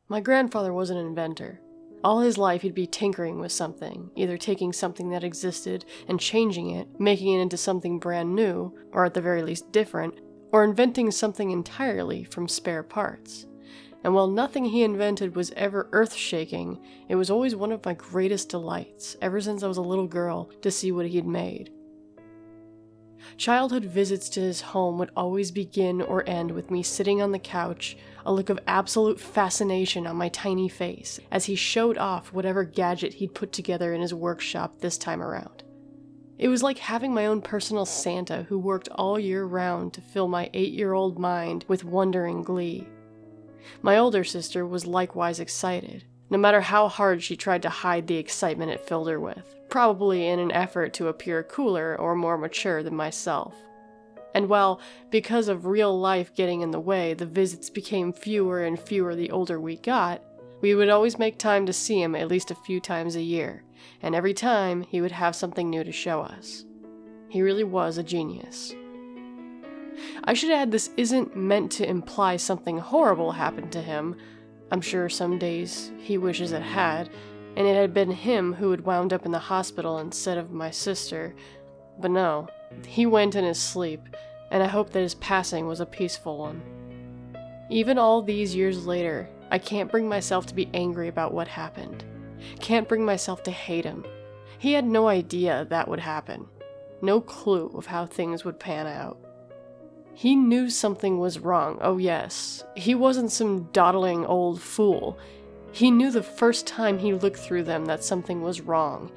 My grandfather was an inventor. All his life he'd be tinkering with something, either taking something that existed and changing it, making it into something brand new, or at the very least different, or inventing something entirely from spare parts. And while nothing he invented was ever earth-shaking, it was always one of my greatest delights, ever since I was a little girl, to see what he'd made. Childhood visits to his home would always begin or end with me sitting on the couch, a look of absolute fascination on my tiny face, as he showed off whatever gadget he'd put together in his workshop this time around. It was like having my own personal Santa who worked all year round to fill my 8-year-old mind with wonder and glee. My older sister was likewise excited, no matter how hard she tried to hide the excitement it filled her with, probably in an effort to appear cooler or more mature than myself. And while, because of real life getting in the way, the visits became fewer and fewer the older we got, we would always make time to see him at least a few times a year, and every time he would have something new to show us. He really was a genius. I should add this isn't meant to imply something horrible happened to him. I'm sure some days he wishes it had, and it had been him who had wound up in the hospital instead of my sister. But no, he went in his sleep, and I hope that his passing was a peaceful one. Even all these years later, I can't bring myself to be angry about what happened. Can't bring myself to hate him. He had no idea that would happen. No clue of how things would pan out. He knew something was wrong, oh yes. He wasn't some dawdling old fool. He knew the first time he looked through them that something was wrong,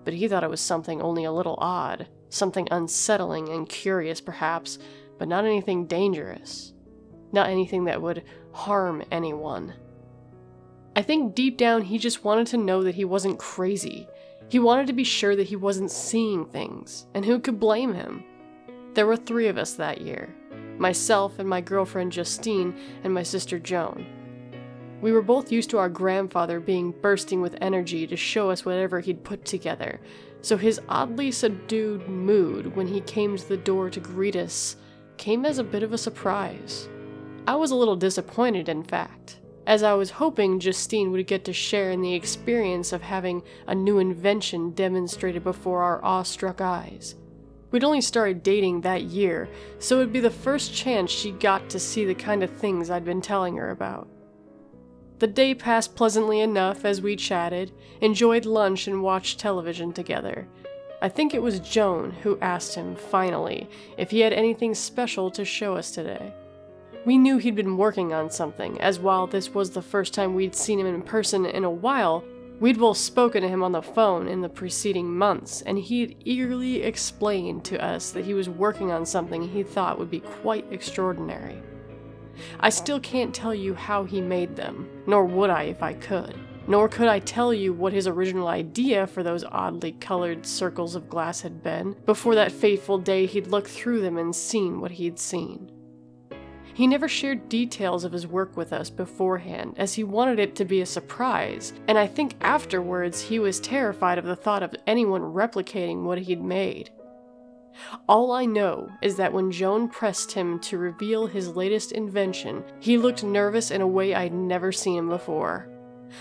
but he thought it was something only a little odd, something unsettling and curious perhaps, but not anything dangerous. Not anything that would harm anyone. I think deep down he just wanted to know that he wasn't crazy. He wanted to be sure that he wasn't seeing things, and who could blame him? There were 3 of us that year. Myself and my girlfriend Justine and my sister Joan. We were both used to our grandfather being bursting with energy to show us whatever he'd put together, so his oddly subdued mood when he came to the door to greet us came as a bit of a surprise. I was a little disappointed, in fact, as I was hoping Justine would get to share in the experience of having a new invention demonstrated before our awestruck eyes. We'd only started dating that year, so it'd be the first chance she got to see the kind of things I'd been telling her about. The day passed pleasantly enough as we chatted, enjoyed lunch, and watched television together. I think it was Joan who asked him, finally, if he had anything special to show us today. We knew he'd been working on something, as while this was the first time we'd seen him in person in a while, we'd both spoken to him on the phone in the preceding months, and he had eagerly explained to us that he was working on something he thought would be quite extraordinary. I still can't tell you how he made them, nor would I if I could. Nor could I tell you what his original idea for those oddly colored circles of glass had been, before that fateful day he'd looked through them and seen what he'd seen. He never shared details of his work with us beforehand, as he wanted it to be a surprise, and I think afterwards he was terrified of the thought of anyone replicating what he'd made. All I know is that when Joan pressed him to reveal his latest invention, he looked nervous in a way I'd never seen him before.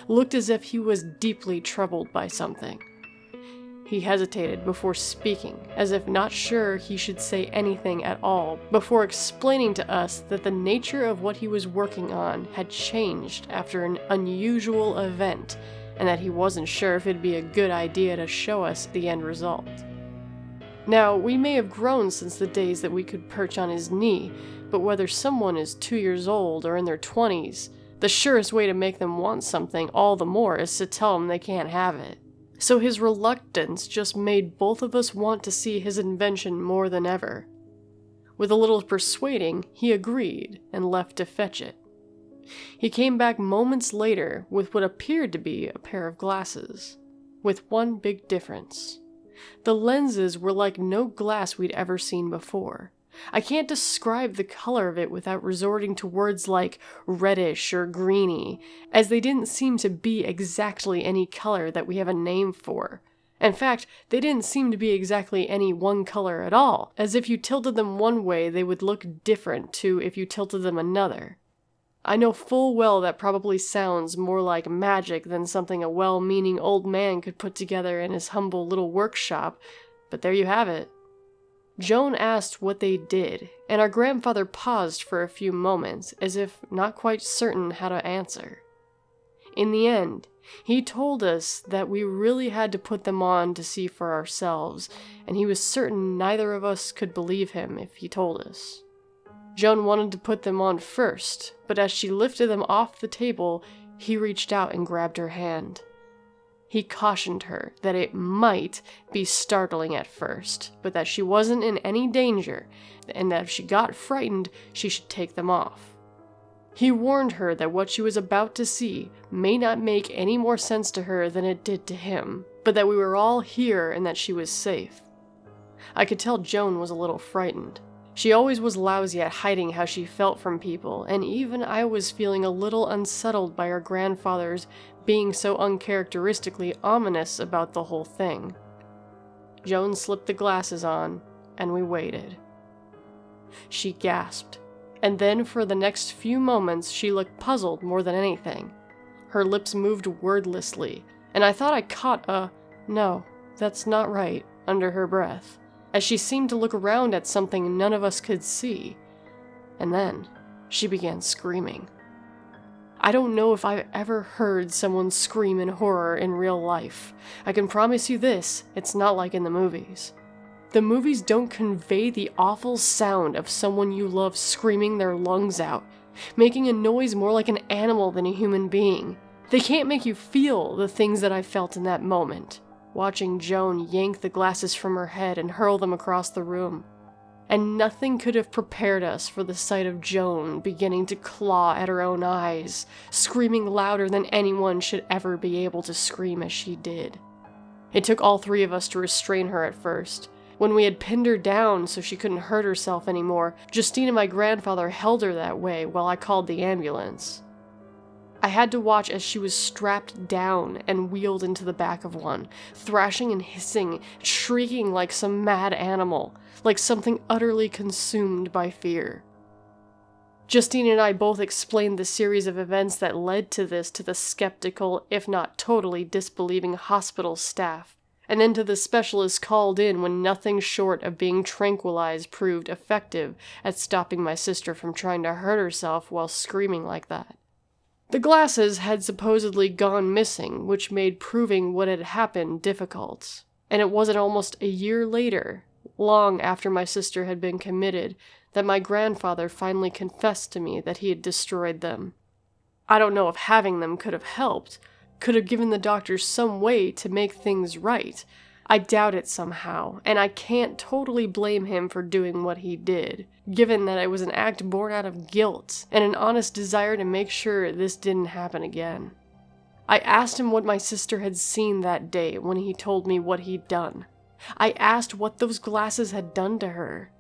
Looked as if he was deeply troubled by something. He hesitated before speaking, as if not sure he should say anything at all, before explaining to us that the nature of what he was working on had changed after an unusual event, and that he wasn't sure if it'd be a good idea to show us the end result. Now, we may have grown since the days that we could perch on his knee, but whether someone is 2 years old or in their 20s, the surest way to make them want something all the more is to tell them they can't have it. So his reluctance just made both of us want to see his invention more than ever. With a little persuading, he agreed and left to fetch it. He came back moments later with what appeared to be a pair of glasses, with one big difference. The lenses were like no glass we'd ever seen before. I can't describe the color of it without resorting to words like reddish or greeny, as they didn't seem to be exactly any color that we have a name for. In fact, they didn't seem to be exactly any one color at all, as if you tilted them one way they would look different to if you tilted them another. I know full well that probably sounds more like magic than something a well-meaning old man could put together in his humble little workshop, but there you have it. Joan asked what they did, and our grandfather paused for a few moments, as if not quite certain how to answer. In the end, he told us that we really had to put them on to see for ourselves, and he was certain neither of us could believe him if he told us. Joan wanted to put them on first, but as she lifted them off the table, he reached out and grabbed her hand. He cautioned her that it might be startling at first, but that she wasn't in any danger, and that if she got frightened, she should take them off. He warned her that what she was about to see may not make any more sense to her than it did to him, but that we were all here and that she was safe. I could tell Joan was a little frightened. She always was lousy at hiding how she felt from people, and even I was feeling a little unsettled by her grandfather's being so uncharacteristically ominous about the whole thing. Joan slipped the glasses on, and we waited. She gasped, and then for the next few moments she looked puzzled more than anything. Her lips moved wordlessly, and I thought I caught a, "No, that's not right," under her breath, as she seemed to look around at something none of us could see. And then she began screaming. I don't know if I've ever heard someone scream in horror in real life. I can promise you this, it's not like in the movies. The movies don't convey the awful sound of someone you love screaming their lungs out, making a noise more like an animal than a human being. They can't make you feel the things that I felt in that moment, watching Joan yank the glasses from her head and hurl them across the room. And nothing could have prepared us for the sight of Joan beginning to claw at her own eyes, screaming louder than anyone should ever be able to scream as she did. It took all three of us to restrain her at first. When we had pinned her down so she couldn't hurt herself anymore, Justine and my grandfather held her that way while I called the ambulance. I had to watch as she was strapped down and wheeled into the back of one, thrashing and hissing, shrieking like some mad animal, like something utterly consumed by fear. Justine and I both explained the series of events that led to this to the skeptical, if not totally disbelieving hospital staff, and then to the specialists called in when nothing short of being tranquilized proved effective at stopping my sister from trying to hurt herself while screaming like that. The glasses had supposedly gone missing, which made proving what had happened difficult, and it wasn't almost a year later, long after my sister had been committed, that my grandfather finally confessed to me that he had destroyed them. I don't know if having them could have helped, could have given the doctors some way to make things right. I doubt it somehow, and I can't totally blame him for doing what he did, given that it was an act born out of guilt and an honest desire to make sure this didn't happen again. I asked him what my sister had seen that day when he told me what he'd done. I asked what those glasses had done to her.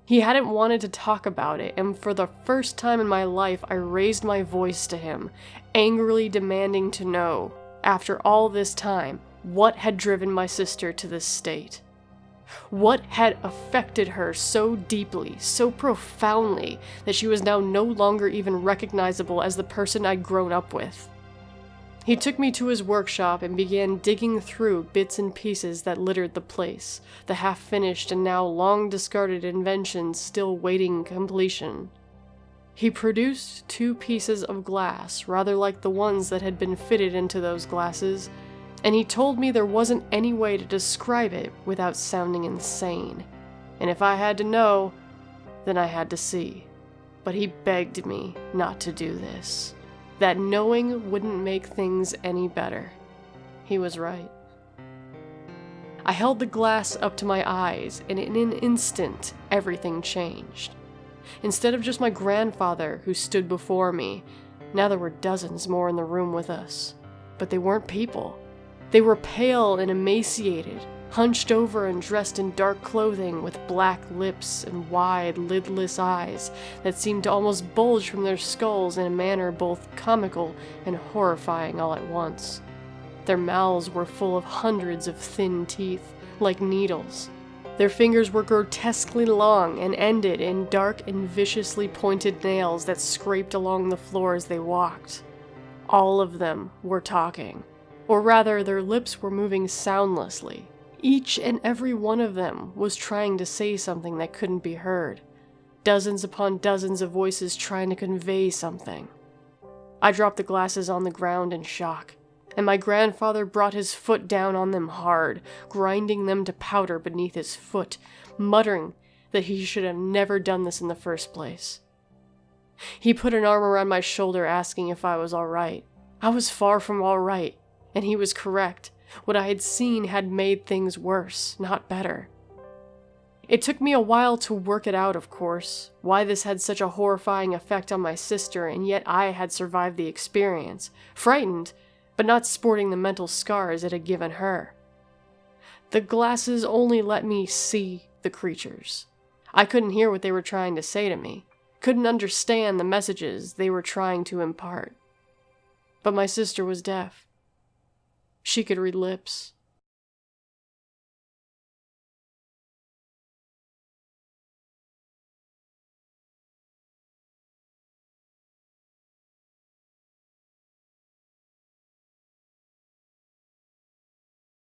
He hadn't wanted to talk about it, and for the first time in my life I raised my voice to him, angrily demanding to know, after all this time, what had driven my sister to this state. What had affected her so deeply, so profoundly, that she was now no longer even recognizable as the person I'd grown up with. He took me to his workshop and began digging through bits and pieces that littered the place, the half-finished and now long-discarded inventions still waiting completion. He produced 2 pieces of glass, rather like the ones that had been fitted into those glasses, and he told me there wasn't any way to describe it without sounding insane. And if I had to know, then I had to see. But he begged me not to do this. That knowing wouldn't make things any better. He was right. I held the glass up to my eyes, and in an instant, everything changed. Instead of just my grandfather who stood before me, now there were dozens more in the room with us. But they weren't people. They were pale and emaciated, hunched over and dressed in dark clothing with black lips and wide, lidless eyes that seemed to almost bulge from their skulls in a manner both comical and horrifying all at once. Their mouths were full of hundreds of thin teeth, like needles. Their fingers were grotesquely long and ended in dark and viciously pointed nails that scraped along the floor as they walked. All of them were talking. Or rather, their lips were moving soundlessly. Each and every one of them was trying to say something that couldn't be heard. Dozens upon dozens of voices trying to convey something. I dropped the glasses on the ground in shock, and my grandfather brought his foot down on them hard, grinding them to powder beneath his foot, muttering that he should have never done this in the first place. He put an arm around my shoulder asking if I was all right. I was far from all right, and he was correct. What I had seen had made things worse, not better. It took me a while to work it out, of course, why this had such a horrifying effect on my sister, and yet I had survived the experience, frightened, but not sporting the mental scars it had given her. The glasses only let me see the creatures. I couldn't hear what they were trying to say to me, couldn't understand the messages they were trying to impart. But my sister was deaf. She could read lips.